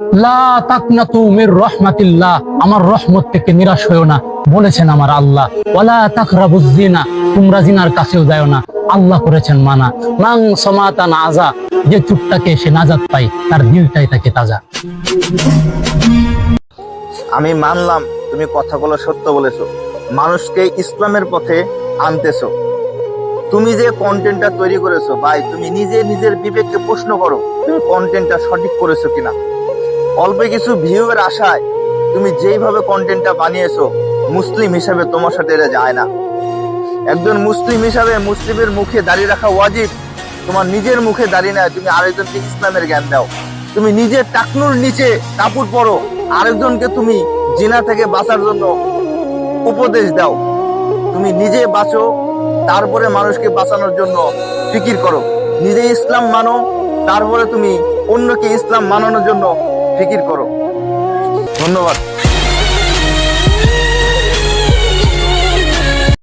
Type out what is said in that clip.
লা তাকনাতু মির রাহমাতিল্লাহ, আমার রহমত থেকে নিরাশ হয়ো না বলেছেন আমার আল্লাহ। ওয়ালা তাকরাবুজ জিনা, তোমরা জিনার কাছেও যাও না, আল্লাহ করেছেন মানা। মান সামাতান আযা, যে চুপটাকে সে নাজাত পায় তার দিলটাই থাকে তাজা। আমি মানলাম তুমি কথাগুলো সত্য বলেছো, মানুষকে ইসলামের পথে আনতেছো। তুমি যে কন্টেন্টটা তৈরি করেছো ভাই, তুমি নিজে নিজের বিবেককে প্রশ্ন করো, তুমি কন্টেন্টটা সঠিক করেছো কিনা। অল্প কিছু ভিউ এর আশায় তুমি যেইভাবে কন্টেন্টটা বানিয়েছো, মুসলিম হিসাবে তোমার সাথে এটা যায় না। একজন মুসলিম হিসাবে মুসলিমের মুখে দাঁড়িয়ে রাখা ওয়াজিব। তোমার নিজের মুখে দাঁড়িয়ে নেয় তুমি আরেকজনকে ইসলামের জ্ঞান দাও। তুমি নিজের টাকনুর নিচে কাপড় পরো, আরেকজনকে তুমি জিনা থেকে বাঁচার জন্য উপদেশ দাও। তুমি নিজে বাঁচো, তারপরে মানুষকে বাঁচানোর জন্য ফিকির করো। নিজে ইসলাম মানো, তারপরে তুমি অন্যকে ইসলাম মানানোর জন্য ফিকির করো। ধন্যবাদ।